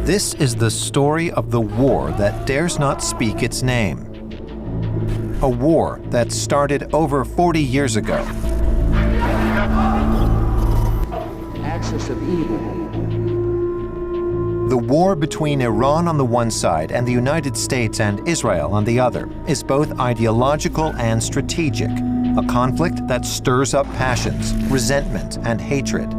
This is the story of the war that dares not speak its name. A war that started over 40 years ago. Axis of evil. The war between Iran on the one side and the United States and Israel on the other is both ideological and strategic, a conflict that stirs up passions, resentment, and hatred.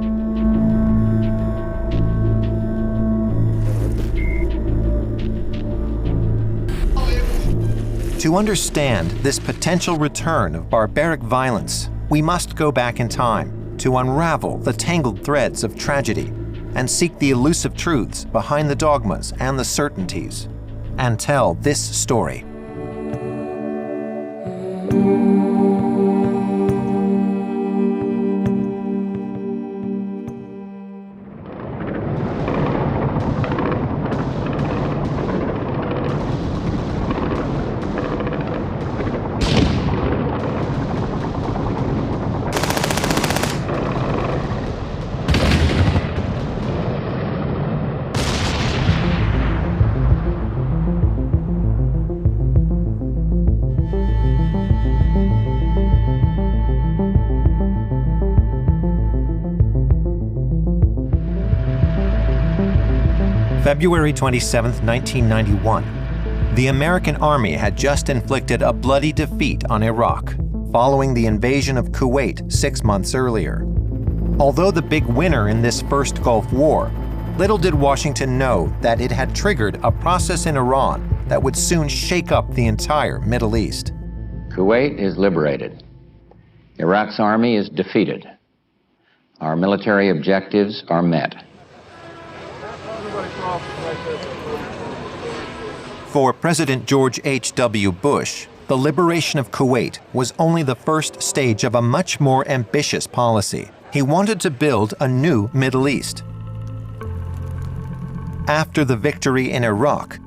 To understand this potential return of barbaric violence, we must go back in time to unravel the tangled threads of tragedy and seek the elusive truths behind the dogmas and the certainties, and tell this story. February 27, 1991. The American army had just inflicted a bloody defeat on Iraq, following the invasion of Kuwait 6 months earlier. Although the big winner in this first Gulf War, little did Washington know that it had triggered a process in Iran that would soon shake up the entire Middle East. Kuwait is liberated. Iraq's army is defeated. Our military objectives are met. For President George H.W. Bush, the liberation of Kuwait was only the first stage of a much more ambitious policy. He wanted to build a new Middle East. After the victory in Iraq,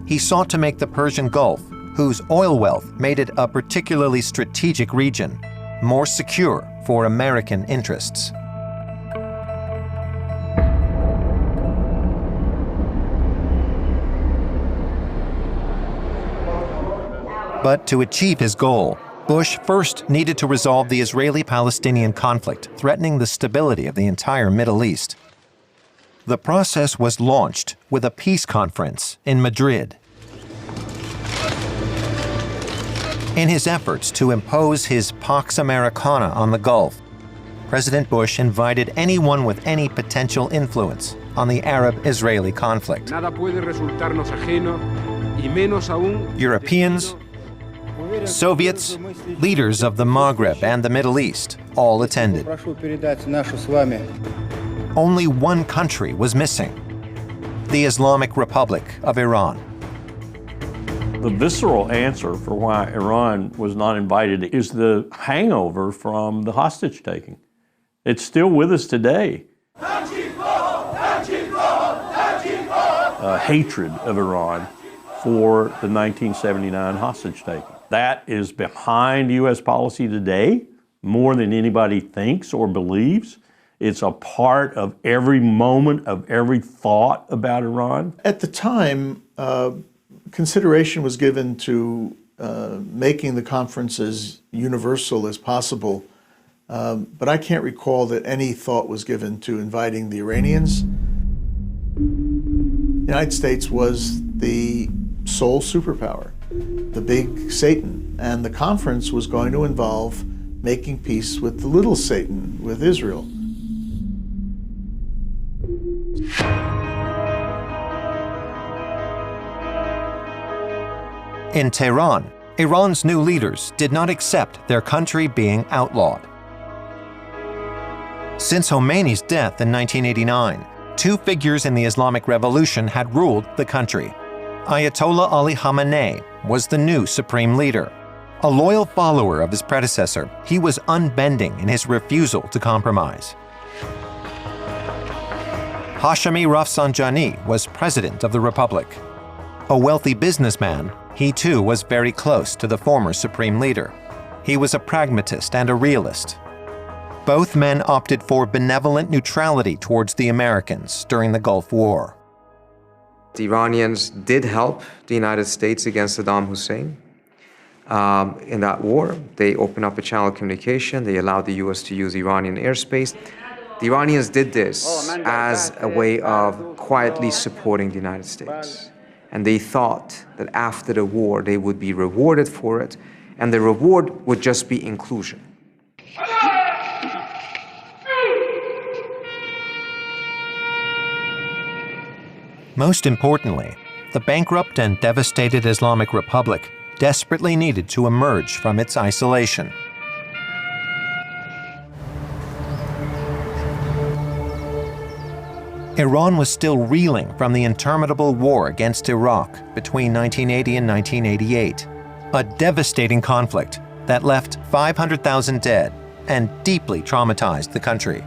he sought to make the Persian Gulf, whose oil wealth made it a particularly strategic region, more secure for American interests. But to achieve his goal, Bush first needed to resolve the Israeli-Palestinian conflict, threatening the stability of the entire Middle East. The process was launched with a peace conference in Madrid. In his efforts to impose his Pax Americana on the Gulf, President Bush invited anyone with any potential influence on the Arab-Israeli conflict. Europeans, Soviets, leaders of the Maghreb and the Middle East all attended. Only one country was missing: the Islamic Republic of Iran. The visceral answer for why Iran was not invited is the hangover from the hostage taking. It's still with us today. Hatred of Iran for the 1979 hostage taking. That is behind U.S. policy today more than anybody thinks or believes. It's a part of every moment of every thought about Iran. At the time, consideration was given to making the conference as universal as possible, but I can't recall that any thought was given to inviting the Iranians. The United States was the sole superpower, the big Satan, and the conference was going to involve making peace with the little Satan, with Israel. In Tehran, Iran's new leaders did not accept their country being outlawed. Since Khomeini's death in 1989, two figures in the Islamic Revolution had ruled the country. Ayatollah Ali Khamenei was the new supreme leader. A loyal follower of his predecessor, he was unbending in his refusal to compromise. Hashemi Rafsanjani was president of the republic. A wealthy businessman, he too was very close to the former supreme leader. He was a pragmatist and a realist. Both men opted for benevolent neutrality towards the Americans during the Gulf War. The Iranians did help the United States against Saddam Hussein in that war. They opened up a channel of communication. They allowed the U.S. to use Iranian airspace. The Iranians did this as a way of quietly supporting the United States. And they thought that after the war, they would be rewarded for it, and the reward would just be inclusion. Most importantly, the bankrupt and devastated Islamic Republic desperately needed to emerge from its isolation. Iran was still reeling from the interminable war against Iraq between 1980 and 1988, a devastating conflict that left 500,000 dead and deeply traumatized the country.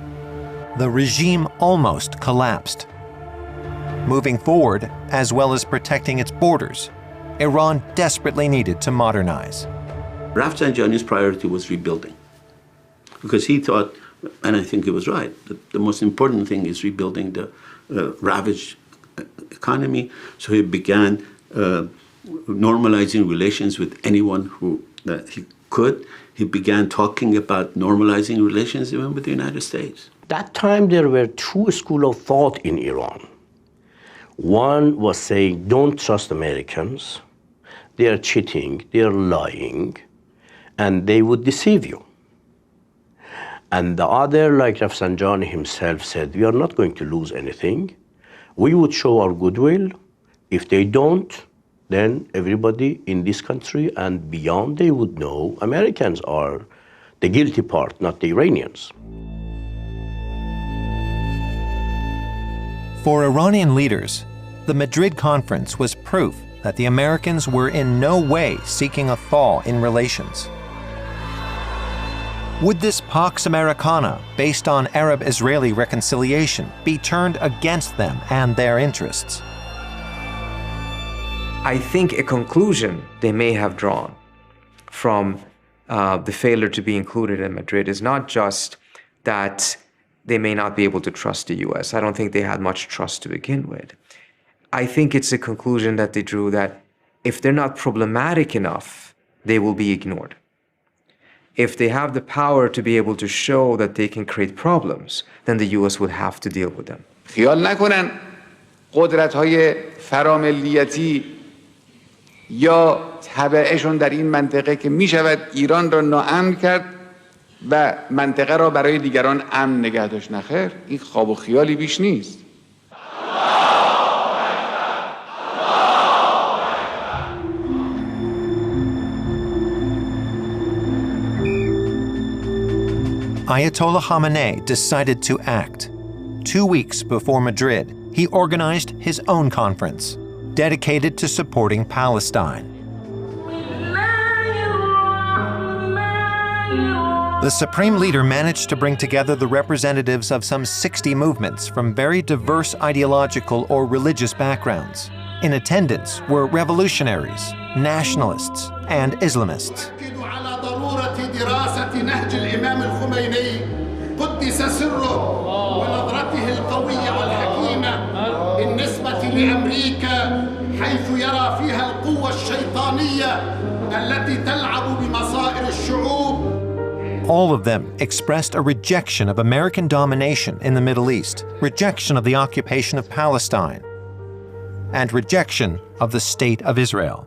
The regime almost collapsed. Moving forward, as well as protecting its borders, Iran desperately needed to modernize. Rafsanjani's priority was rebuilding, because he thought, and I think he was right, that the most important thing is rebuilding the ravaged economy. So he began normalizing relations with anyone who he could. He began talking about normalizing relations even with the United States. That time there were two schools of thought in Iran. One was saying, don't trust Americans. They are cheating, they are lying, and they would deceive you. And the other, like Rafsanjani himself said, we are not going to lose anything. We would show our goodwill. If they don't, then everybody in this country and beyond, they would know Americans are the guilty part, not the Iranians. For Iranian leaders, the Madrid conference was proof that the Americans were in no way seeking a thaw in relations. Would this Pax Americana, based on Arab-Israeli reconciliation, be turned against them and their interests? I think a conclusion they may have drawn from the failure to be included in Madrid is not just that they may not be able to trust the US. I don't think they had much trust to begin with. I think it's a conclusion that they drew that if they're not problematic enough, they will be ignored. If they have the power to be able to show that they can create problems, then the US would have to deal with them. خیال نکنن قدرت‌های فراملیتی یا تبعشون در این منطقه که می‌شود ایران را ناامن کرد و منطقه را برای دیگران امن نگه داشت. نخیر، این خواب و خیالی بیش نیست. Ayatollah Khamenei decided to act. 2 weeks before Madrid, he organized his own conference, dedicated to supporting Palestine. The supreme leader managed to bring together the representatives of some 60 movements from very diverse ideological or religious backgrounds. In attendance were revolutionaries, nationalists, and Islamists. دراسة نهج الإمام الخميني قدس سره ونظرته القوية والحكيمة بالنسبة لأمريكا حيث يرى فيها القوة الشيطانية التي تلعب بمصائر الشعوب. All of them expressed a rejection of American domination in the Middle East, rejection of the occupation of Palestine, and rejection of the State of Israel.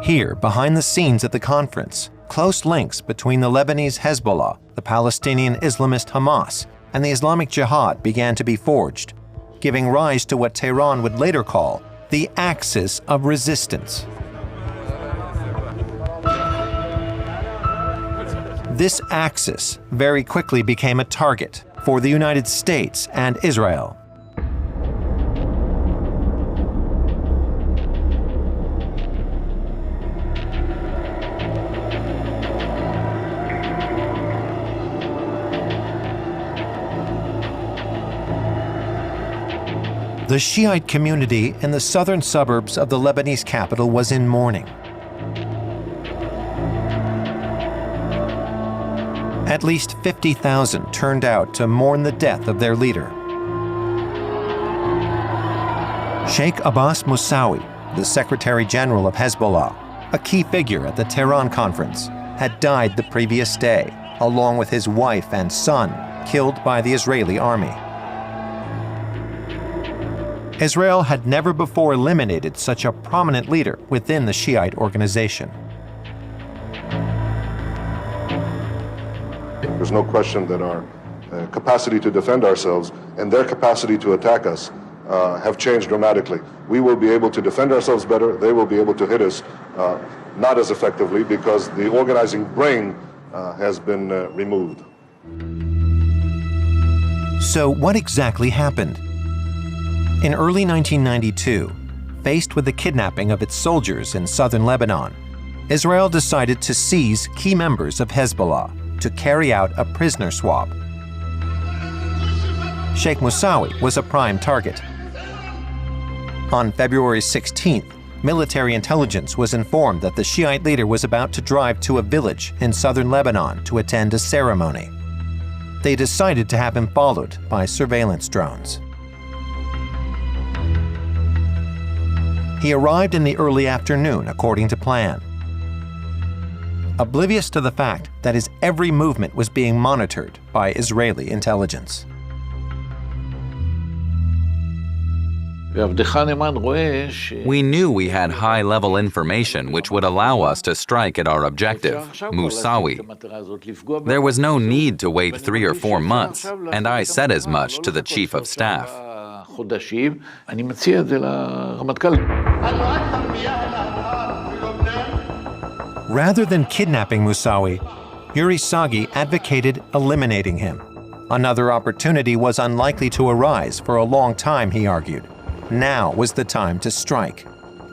Here, behind the scenes at the conference, close links between the Lebanese Hezbollah, the Palestinian Islamist Hamas, and the Islamic Jihad began to be forged, giving rise to what Tehran would later call the axis of resistance. This axis very quickly became a target for the United States and Israel. The Shiite community in the southern suburbs of the Lebanese capital was in mourning. At least 50,000 turned out to mourn the death of their leader. Sheikh Abbas Musawi, the Secretary General of Hezbollah, a key figure at the Tehran conference, had died the previous day, along with his wife and son, killed by the Israeli army. Israel had never before eliminated such a prominent leader within the Shiite organization. There's no question that our capacity to defend ourselves and their capacity to attack us have changed dramatically. We will be able to defend ourselves better. They will be able to hit us not as effectively because the organizing brain has been removed. So what exactly happened? In early 1992, faced with the kidnapping of its soldiers in southern Lebanon, Israel decided to seize key members of Hezbollah to carry out a prisoner swap. Sheikh Musawi was a prime target. On February 16th, military intelligence was informed that the Shiite leader was about to drive to a village in southern Lebanon to attend a ceremony. They decided to have him followed by surveillance drones. He arrived in the early afternoon, according to plan. Oblivious to the fact that his every movement was being monitored by Israeli intelligence. We knew we had high-level information which would allow us to strike at our objective, Musawi. There was no need to wait 3 or 4 months, and I said as much to the Chief of Staff. Rather than kidnapping Musawi, Yuri Sagi advocated eliminating him. Another opportunity was unlikely to arise for a long time, he argued. Now was the time to strike.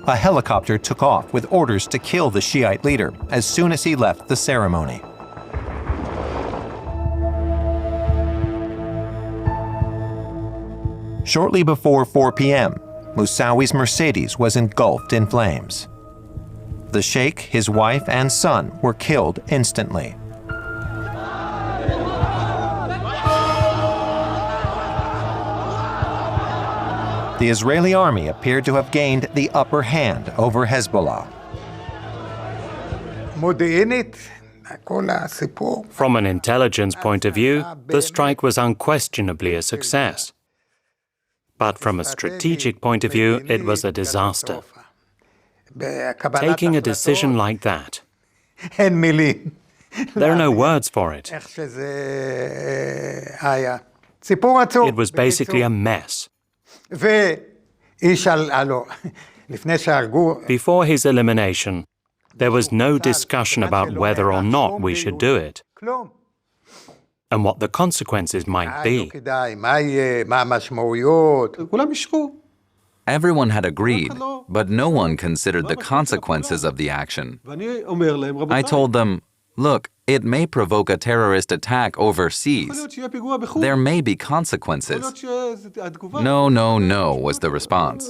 A helicopter took off with orders to kill the Shiite leader as soon as he left the ceremony. Shortly before 4 p.m., Musawi's Mercedes was engulfed in flames. The sheikh, his wife, and son were killed instantly. The Israeli army appeared to have gained the upper hand over Hezbollah. From an intelligence point of view, the strike was unquestionably a success. But from a strategic point of view, it was a disaster. Taking a decision like that, there are no words for it. It was basically a mess. Before his elimination, there was no discussion about whether or not we should do it, and what the consequences might be. Everyone had agreed, but no one considered the consequences of the action. I told them, look, it may provoke a terrorist attack overseas. There may be consequences. No, no, no, was the response.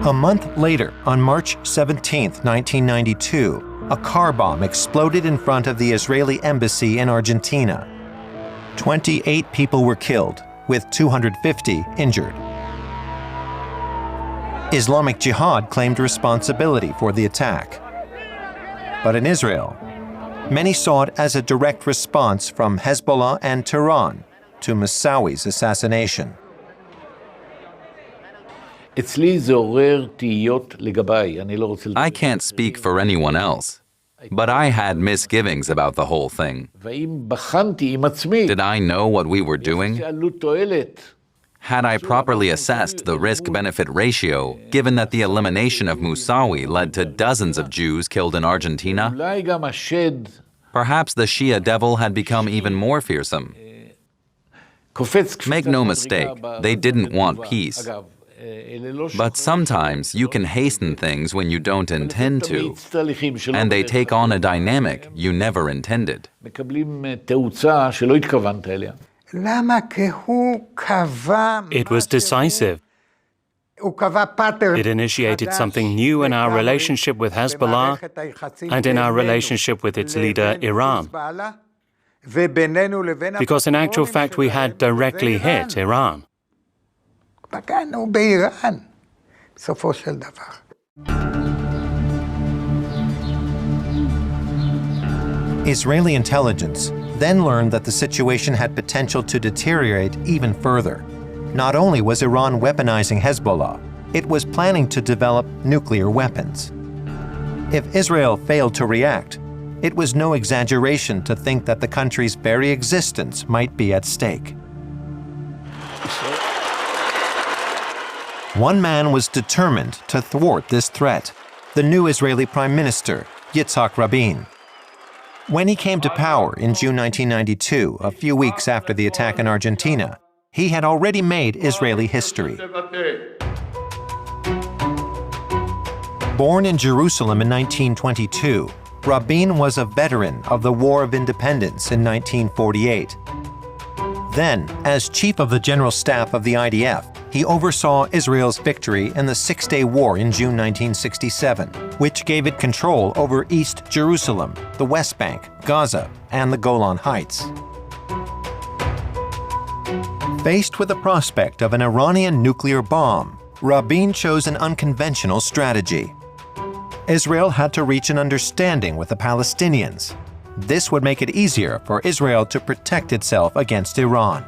A month later, on March 17, 1992, a car bomb exploded in front of the Israeli embassy in Argentina. 28 people were killed, with 250 injured. Islamic Jihad claimed responsibility for the attack. But in Israel, many saw it as a direct response from Hezbollah and Tehran to Musawi's assassination. I can't speak for anyone else, but I had misgivings about the whole thing. Did I know what we were doing? Had I properly assessed the risk-benefit ratio, given that the elimination of Musawi led to dozens of Jews killed in Argentina? Perhaps the Shia devil had become even more fearsome. Make no mistake, they didn't want peace. But sometimes you can hasten things when you don't intend to, and they take on a dynamic you never intended. It was decisive. It initiated something new in our relationship with Hezbollah and in our relationship with its leader, Iran. Because in actual fact, we had directly hit Iran. Israeli intelligence then learned that the situation had potential to deteriorate even further. Not only was Iran weaponizing Hezbollah, it was planning to develop nuclear weapons. If Israel failed to react, it was no exaggeration to think that the country's very existence might be at stake. One man was determined to thwart this threat, the new Israeli Prime Minister, Yitzhak Rabin. When he came to power in June 1992, a few weeks after the attack in Argentina, he had already made Israeli history. Born in Jerusalem in 1922, Rabin was a veteran of the War of Independence in 1948. Then, as chief of the General Staff of the IDF, he oversaw Israel's victory in the Six-Day War in June 1967, which gave it control over East Jerusalem, the West Bank, Gaza, and the Golan Heights. Faced with the prospect of an Iranian nuclear bomb, Rabin chose an unconventional strategy. Israel had to reach an understanding with the Palestinians. This would make it easier for Israel to protect itself against Iran.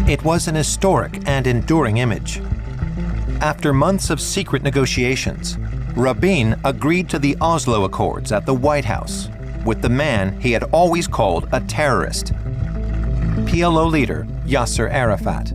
It was an historic and enduring image. After months of secret negotiations, Rabin agreed to the Oslo Accords at the White House with the man he had always called a terrorist, PLO leader Yasser Arafat.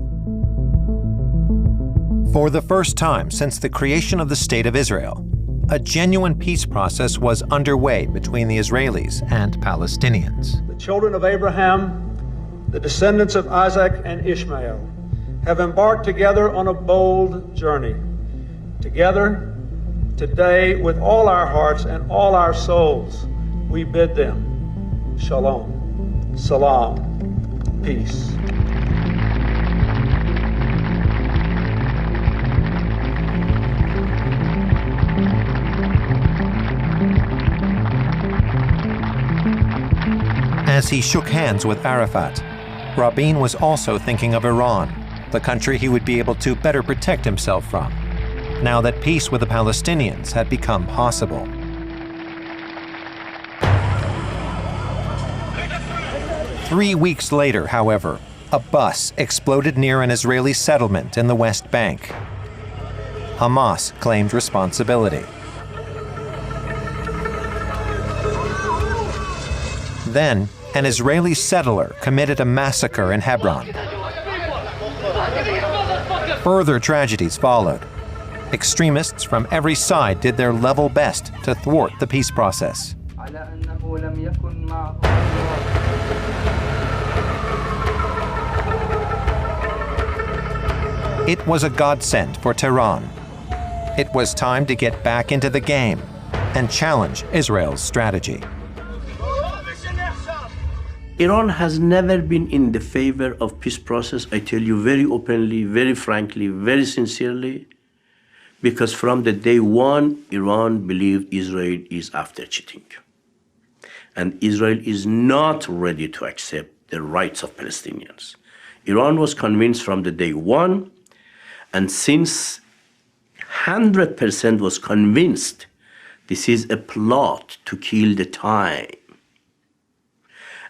For the first time since the creation of the State of Israel, a genuine peace process was underway between the Israelis and Palestinians. The children of Abraham, the descendants of Isaac and Ishmael, have embarked together on a bold journey. Together, today, with all our hearts and all our souls, we bid them shalom, salam, peace. As he shook hands with Arafat, Rabin was also thinking of Iran, the country he would be able to better protect himself from, now that peace with the Palestinians had become possible. Three weeks later, however, a bus exploded near an Israeli settlement in the West Bank. Hamas claimed responsibility. Then, an Israeli settler committed a massacre in Hebron. Further tragedies followed. Extremists from every side did their level best to thwart the peace process. It was a godsend for Tehran. It was time to get back into the game and challenge Israel's strategy. Iran has never been in the favor of peace process, I tell you very openly, very frankly, very sincerely, because from the day one, Iran believed Israel is after cheating. And Israel is not ready to accept the rights of Palestinians. Iran was convinced from the day one, and since 100% was convinced this is a plot to kill the time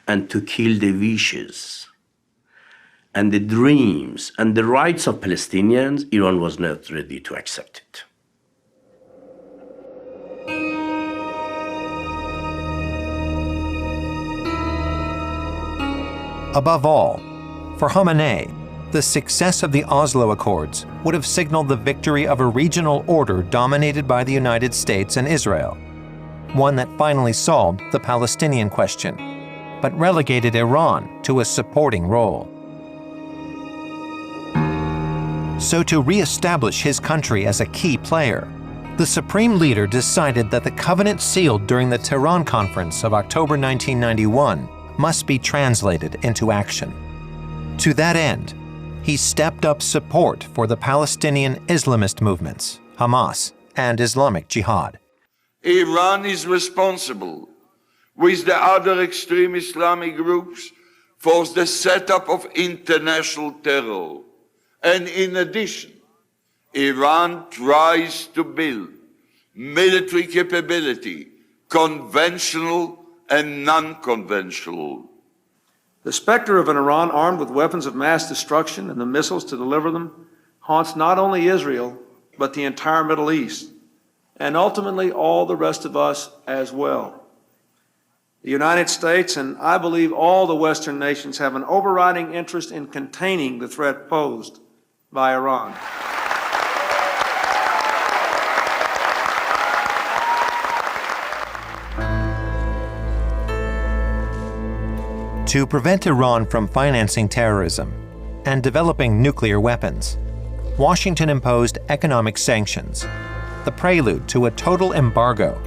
and to kill the wishes and the dreams and the rights of Palestinians, Iran was not ready to accept it. Above all, for Khamenei, the success of the Oslo Accords would have signaled the victory of a regional order dominated by the United States and Israel, one that finally solved the Palestinian question, but relegated Iran to a supporting role. So to re-establish his country as a key player, the Supreme Leader decided that the covenant sealed during the Tehran Conference of October 1991 must be translated into action. To that end, he stepped up support for the Palestinian Islamist movements, Hamas and Islamic Jihad. Iran is responsible, with the other extreme Islamic groups, for the setup of international terror. And in addition, Iran tries to build military capability, conventional and non-conventional. The specter of an Iran armed with weapons of mass destruction and the missiles to deliver them haunts not only Israel, but the entire Middle East, and ultimately all the rest of us as well. The United States, and I believe all the Western nations, have an overriding interest in containing the threat posed by Iran. To prevent Iran from financing terrorism and developing nuclear weapons, Washington imposed economic sanctions, the prelude to a total embargo,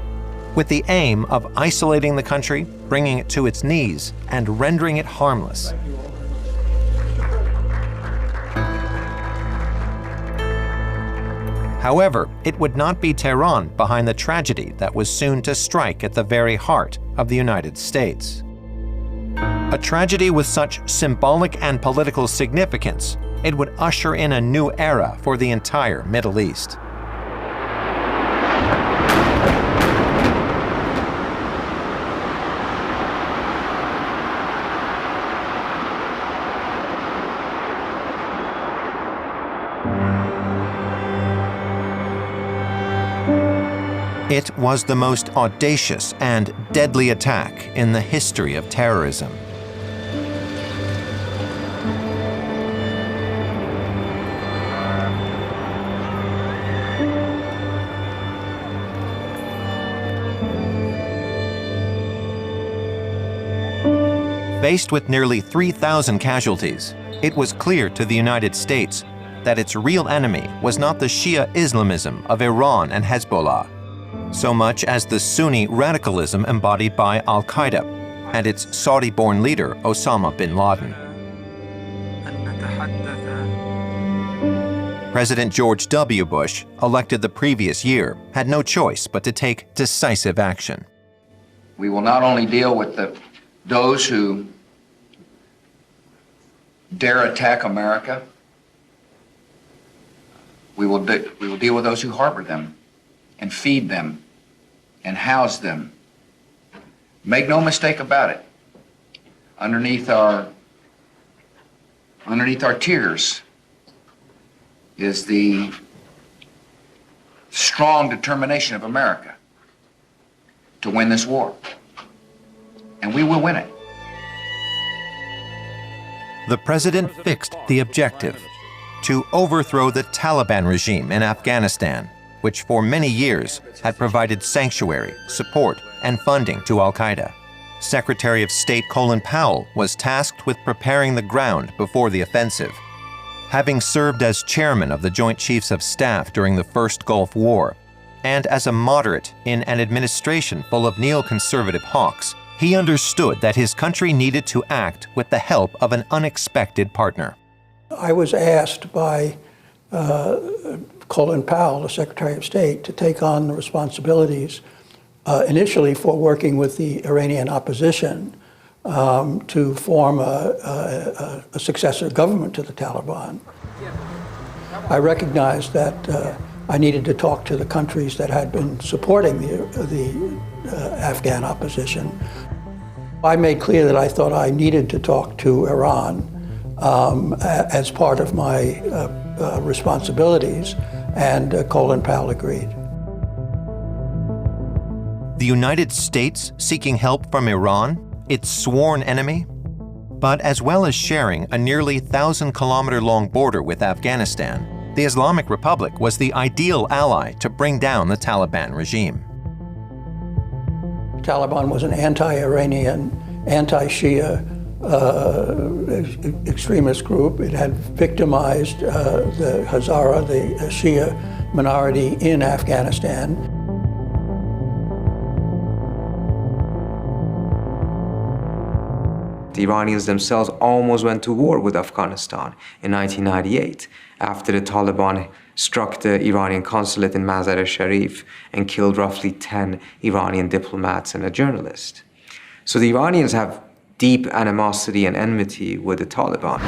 with the aim of isolating the country, bringing it to its knees, and rendering it harmless. However, it would not be Tehran behind the tragedy that was soon to strike at the very heart of the United States. A tragedy with such symbolic and political significance, it would usher in a new era for the entire Middle East. It was the most audacious and deadly attack in the history of terrorism. Faced with nearly 3,000 casualties, it was clear to the United States that its real enemy was not the Shia Islamism of Iran and Hezbollah, so much as the Sunni radicalism embodied by al-Qaeda and its Saudi-born leader Osama bin Laden. President George W. Bush, elected the previous year, had no choice but to take decisive action. We will not only deal with those who dare attack America, we will deal with those who harbor them and feed them and house them. Make no mistake about it. Underneath our tears is the strong determination of America to win this war. And we will win it. The president fixed the objective: to overthrow the Taliban regime in Afghanistan, which for many years had provided sanctuary, support, and funding to al-Qaeda. Secretary of State Colin Powell was tasked with preparing the ground before the offensive. Having served as chairman of the Joint Chiefs of Staff during the First Gulf War, and as a moderate in an administration full of neoconservative hawks, he understood that his country needed to act with the help of an unexpected partner. I was asked by Colin Powell, the Secretary of State, to take on the responsibilities initially for working with the Iranian opposition to form a successor government to the Taliban. I recognized that I needed to talk to the countries that had been supporting the Afghan opposition. I made clear that I thought I needed to talk to Iran as part of my responsibilities, and Colin Powell agreed. The United States seeking help from Iran, its sworn enemy? But as well as sharing a nearly 1,000-kilometer-long border with Afghanistan, the Islamic Republic was the ideal ally to bring down the Taliban regime. The Taliban was an anti-Iranian, anti-Shia extremist group. It had victimized the Hazara, the Shia minority in Afghanistan. The Iranians themselves almost went to war with Afghanistan in 1998 after the Taliban struck the Iranian consulate in Mazar-e-Sharif and killed roughly 10 Iranian diplomats and a journalist. So the Iranians have deep animosity and enmity with the Taliban.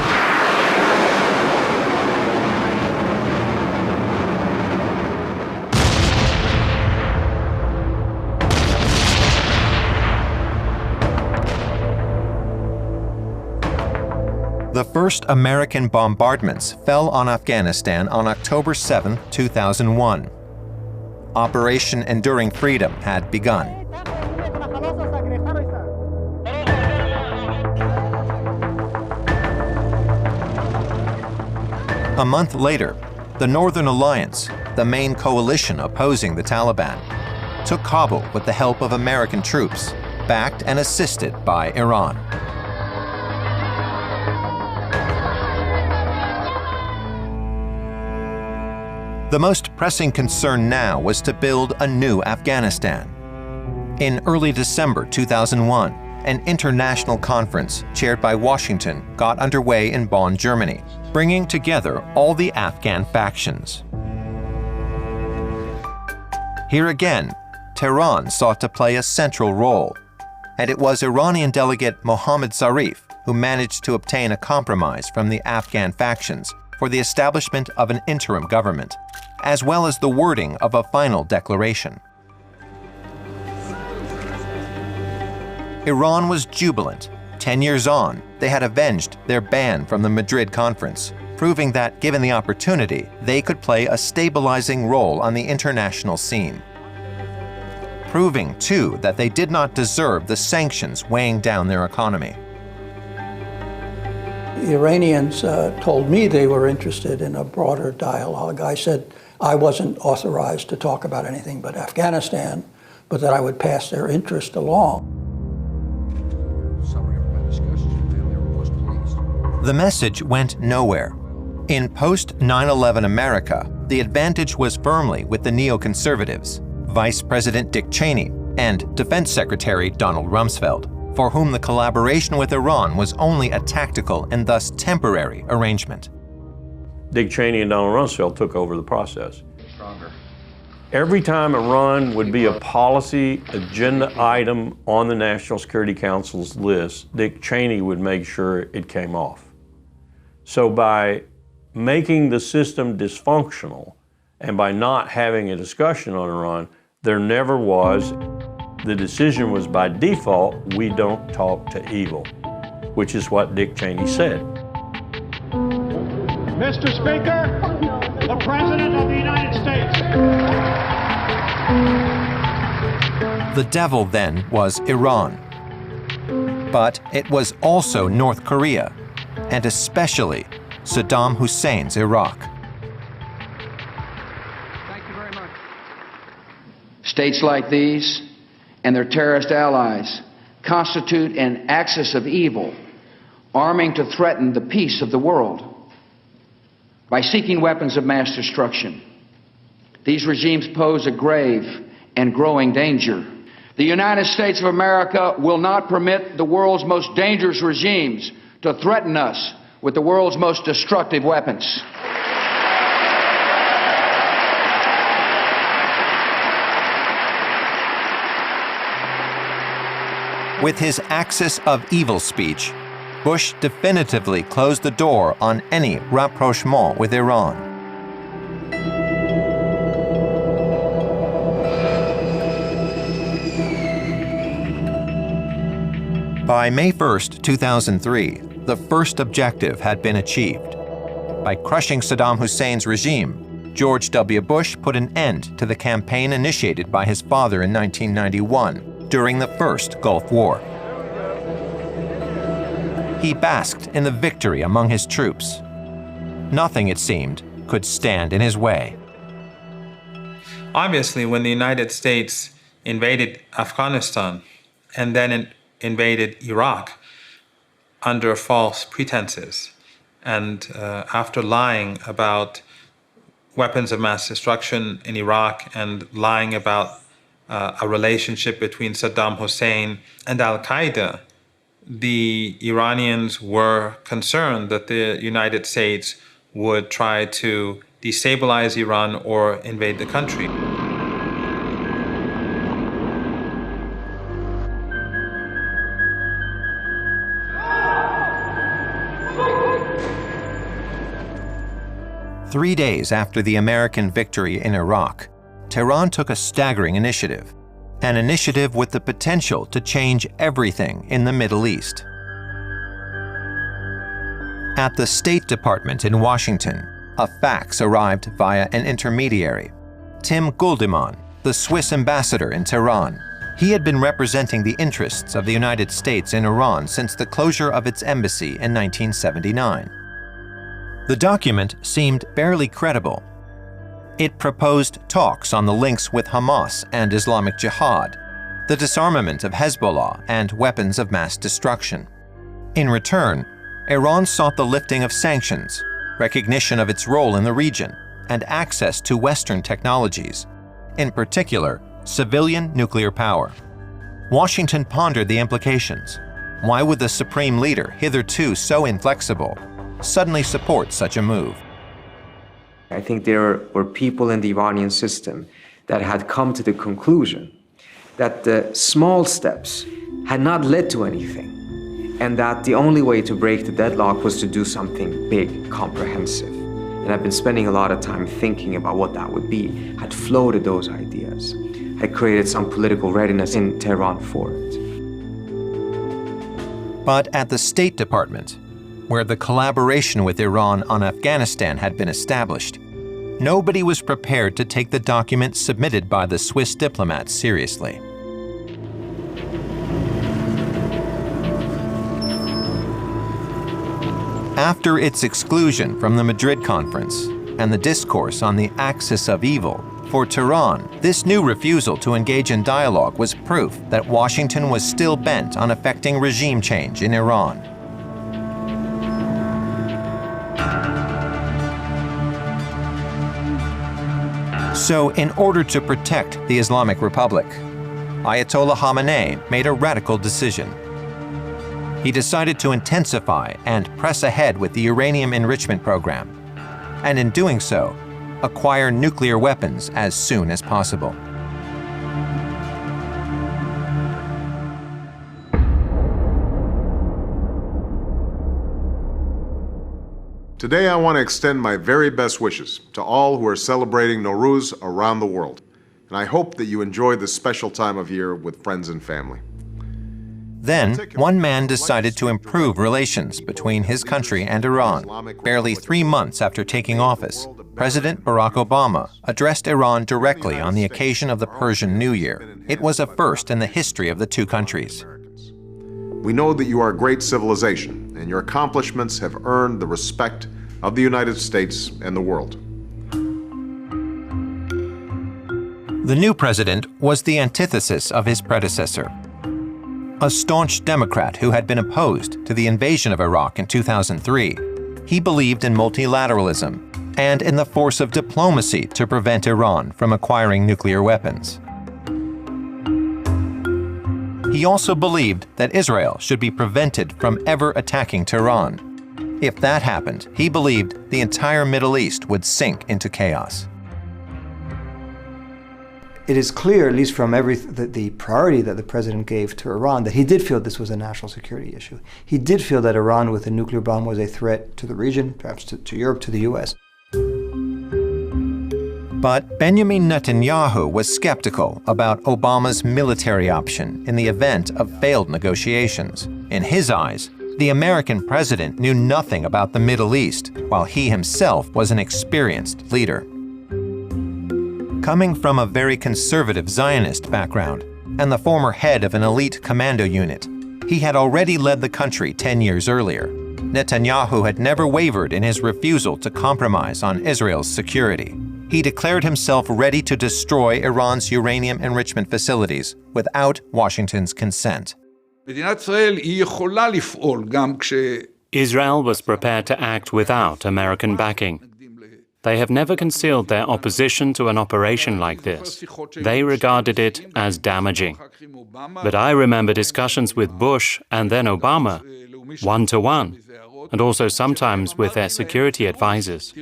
The first American bombardments fell on Afghanistan on October 7, 2001. Operation Enduring Freedom had begun. A month later, the Northern Alliance, the main coalition opposing the Taliban, took Kabul with the help of American troops, backed and assisted by Iran. The most pressing concern now was to build a new Afghanistan. In early December 2001, an international conference chaired by Washington got underway in Bonn, Germany, bringing together all the Afghan factions. Here again, Tehran sought to play a central role, and it was Iranian delegate Mohammad Zarif who managed to obtain a compromise from the Afghan factions for the establishment of an interim government, as well as the wording of a final declaration. Iran was jubilant. 10 years on, they had avenged their ban from the Madrid conference, proving that, given the opportunity, they could play a stabilizing role on the international scene. Proving, too, that they did not deserve the sanctions weighing down their economy. The Iranians told me they were interested in a broader dialogue. I said I wasn't authorized to talk about anything but Afghanistan, but that I would pass their interest along. The message went nowhere. In post-9/11 America, the advantage was firmly with the neoconservatives, Vice President Dick Cheney and Defense Secretary Donald Rumsfeld, for whom the collaboration with Iran was only a tactical and thus temporary arrangement. Dick Cheney and Donald Rumsfeld took over the process. Every time Iran would be a policy agenda item on the National Security Council's list, Dick Cheney would make sure it came off. So by making the system dysfunctional and by not having a discussion on Iran, there never was. The decision was by default, we don't talk to evil, which is what Dick Cheney said. Mr. Speaker, the President of the United States. The devil then was Iran. But it was also North Korea, and especially Saddam Hussein's Iraq. Thank you very much. States like these and their terrorist allies constitute an axis of evil, arming to threaten the peace of the world. By seeking weapons of mass destruction, these regimes pose a grave and growing danger. The United States of America will not permit the world's most dangerous regimes to threaten us with the world's most destructive weapons. With his axis of evil speech, Bush definitively closed the door on any rapprochement with Iran. By May 1st, 2003, the first objective had been achieved. By crushing Saddam Hussein's regime, George W. Bush put an end to the campaign initiated by his father in 1991 during the first Gulf War. He basked in the victory among his troops. Nothing, it seemed, could stand in his way. Obviously, when the United States invaded Afghanistan and then invaded Iraq, under false pretenses. And after lying about weapons of mass destruction in Iraq and lying about a relationship between Saddam Hussein and Al-Qaeda, the Iranians were concerned that the United States would try to destabilize Iran or invade the country. Three days after the American victory in Iraq, Tehran took a staggering initiative, an initiative with the potential to change everything in the Middle East. At the State Department in Washington, a fax arrived via an intermediary, Tim Guldemann, the Swiss ambassador in Tehran. He had been representing the interests of the United States in Iran since the closure of its embassy in 1979. The document seemed barely credible. It proposed talks on the links with Hamas and Islamic Jihad, the disarmament of Hezbollah and weapons of mass destruction. In return, Iran sought the lifting of sanctions, recognition of its role in the region, and access to Western technologies, in particular, civilian nuclear power. Washington pondered the implications. Why would the supreme leader, hitherto so inflexible, suddenly support such a move? I think there were people in the Iranian system that had come to the conclusion that the small steps had not led to anything, and that the only way to break the deadlock was to do something big, comprehensive. And I've been spending a lot of time thinking about what that would be, had floated those ideas, had created some political readiness in Tehran for it. But at the State Department, where the collaboration with Iran on Afghanistan had been established, nobody was prepared to take the document submitted by the Swiss diplomats seriously. After its exclusion from the Madrid Conference and the discourse on the axis of evil, for Tehran, this new refusal to engage in dialogue was proof that Washington was still bent on effecting regime change in Iran. So, in order to protect the Islamic Republic, Ayatollah Khamenei made a radical decision. He decided to intensify and press ahead with the uranium enrichment program, and in doing so, acquire nuclear weapons as soon as possible. Today I want to extend my very best wishes to all who are celebrating Nowruz around the world, and I hope that you enjoy this special time of year with friends and family. Then, one man decided to improve relations between his country and Iran. Barely 3 months after taking office, President Barack Obama addressed Iran directly on the occasion of the Persian New Year. It was a first in the history of the two countries. We know that you are a great civilization, and your accomplishments have earned the respect of the United States and the world. The new president was the antithesis of his predecessor. A staunch Democrat who had been opposed to the invasion of Iraq in 2003, he believed in multilateralism and in the force of diplomacy to prevent Iran from acquiring nuclear weapons. He also believed that Israel should be prevented from ever attacking Tehran. If that happened, he believed the entire Middle East would sink into chaos. It is clear, at least from the priority that the president gave to Iran, that he did feel this was a national security issue. He did feel that Iran with a nuclear bomb was a threat to the region, perhaps to Europe, to the US. But Benjamin Netanyahu was skeptical about Obama's military option in the event of failed negotiations. In his eyes, the American president knew nothing about the Middle East, while he himself was an experienced leader. Coming from a very conservative Zionist background and the former head of an elite commando unit, he had already led the country 10 years earlier. Netanyahu had never wavered in his refusal to compromise on Israel's security. He declared himself ready to destroy Iran's uranium enrichment facilities without Washington's consent. Israel was prepared to act without American backing. They have never concealed their opposition to an operation like this. They regarded it as damaging. But I remember discussions with Bush and then Obama, one-to-one, and also sometimes with their security advisors.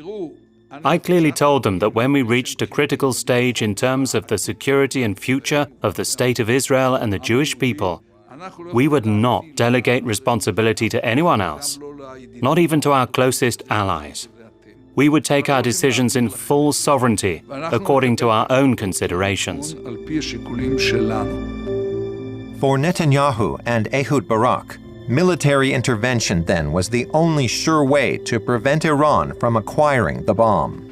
I clearly told them that when we reached a critical stage in terms of the security and future of the State of Israel and the Jewish people, we would not delegate responsibility to anyone else, not even to our closest allies. We would take our decisions in full sovereignty, according to our own considerations. For Netanyahu and Ehud Barak, military intervention then was the only sure way to prevent Iran from acquiring the bomb.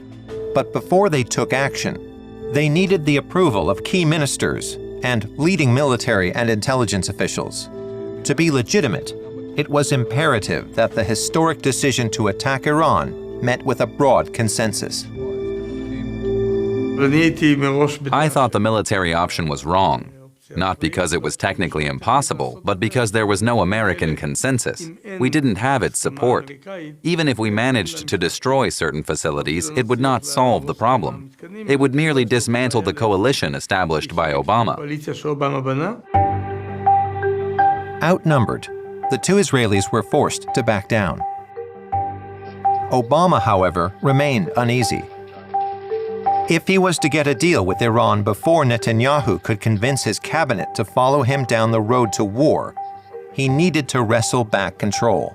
But before they took action, they needed the approval of key ministers and leading military and intelligence officials. To be legitimate, it was imperative that the historic decision to attack Iran met with a broad consensus. I thought the military option was wrong, not because it was technically impossible, but because there was no American consensus. We didn't have its support. Even if we managed to destroy certain facilities, it would not solve the problem. It would merely dismantle the coalition established by Obama. Outnumbered, the two Israelis were forced to back down. Obama, however, remained uneasy. If he was to get a deal with Iran before Netanyahu could convince his cabinet to follow him down the road to war, he needed to wrestle back control.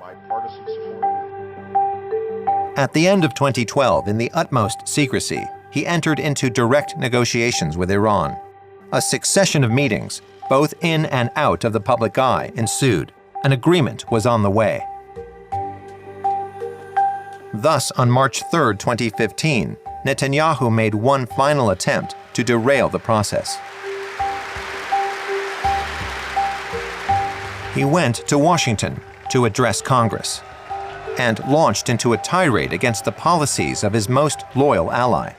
At the end of 2012, in the utmost secrecy, he entered into direct negotiations with Iran. A succession of meetings, both in and out of the public eye, ensued. An agreement was on the way. Thus, on March 3, 2015, Netanyahu made one final attempt to derail the process. He went to Washington to address Congress and launched into a tirade against the policies of his most loyal ally.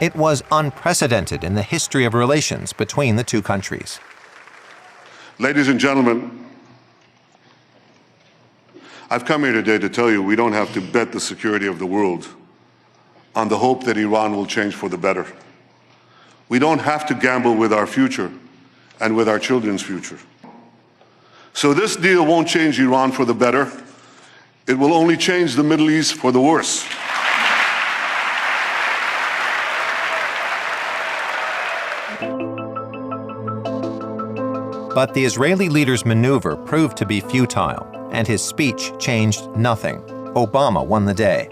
It was unprecedented in the history of relations between the two countries. Ladies and gentlemen, I've come here today to tell you we don't have to bet the security of the world on the hope that Iran will change for the better. We don't have to gamble with our future and with our children's future. So this deal won't change Iran for the better. It will only change the Middle East for the worse. But the Israeli leader's maneuver proved to be futile, and his speech changed nothing. Obama won the day.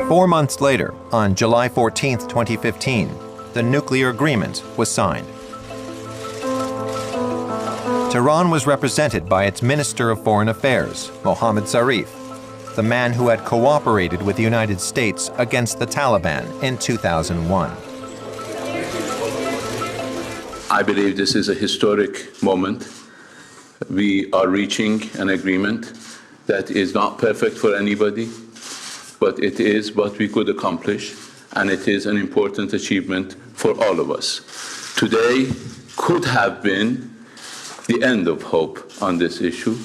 Four months later, on July 14, 2015, the nuclear agreement was signed. Tehran was represented by its Minister of Foreign Affairs, Mohammad Zarif, the man who had cooperated with the United States against the Taliban in 2001. I believe this is a historic moment. We are reaching an agreement that is not perfect for anybody, but it is what we could accomplish, and it is an important achievement for all of us. Today could have been the end of hope on this issue,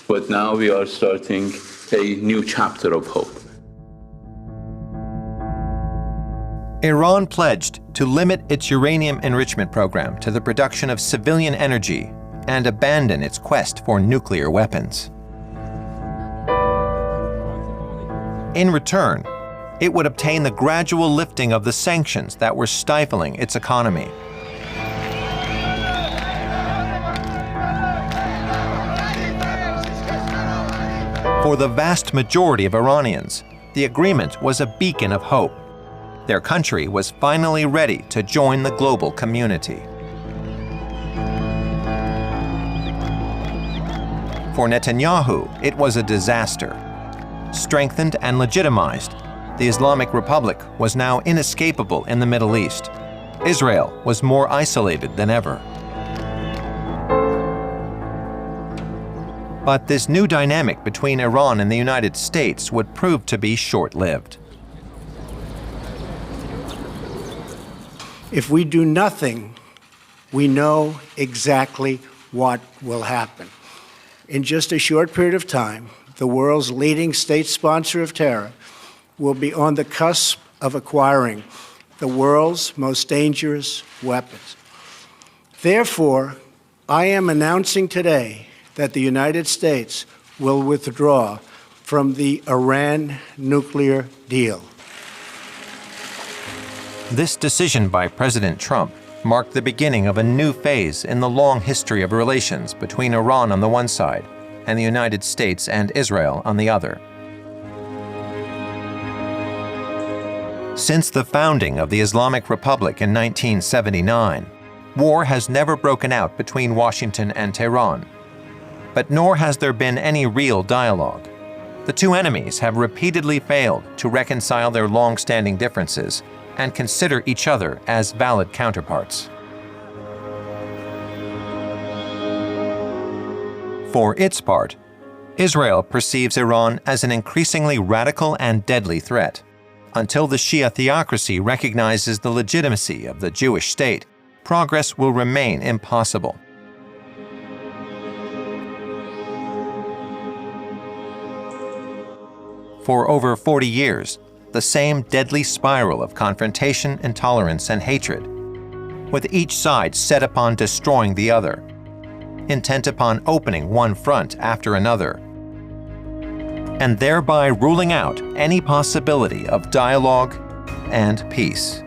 but now we are starting a new chapter of hope. Iran pledged to limit its uranium enrichment program to the production of civilian energy and abandon its quest for nuclear weapons. In return, it would obtain the gradual lifting of the sanctions that were stifling its economy. For the vast majority of Iranians, the agreement was a beacon of hope. Their country was finally ready to join the global community. For Netanyahu, it was a disaster. Strengthened and legitimized, the Islamic Republic was now inescapable in the Middle East. Israel was more isolated than ever. But this new dynamic between Iran and the United States would prove to be short-lived. If we do nothing we know exactly what will happen. In just a short period of time, the world's leading state sponsor of terror will be on the cusp of acquiring the world's most dangerous weapons. Therefore, I am announcing today that the United States will withdraw from the Iran nuclear deal. This decision by President Trump marked the beginning of a new phase in the long history of relations between Iran on the one side and the United States and Israel on the other. Since the founding of the Islamic Republic in 1979, war has never broken out between Washington and Tehran. But nor has there been any real dialogue. The two enemies have repeatedly failed to reconcile their long-standing differences and consider each other as valid counterparts. For its part, Israel perceives Iran as an increasingly radical and deadly threat. Until the Shia theocracy recognizes the legitimacy of the Jewish state, progress will remain impossible. For over 40 years, the same deadly spiral of confrontation, intolerance, and hatred, with each side set upon destroying the other, intent upon opening one front after another, and thereby ruling out any possibility of dialogue and peace.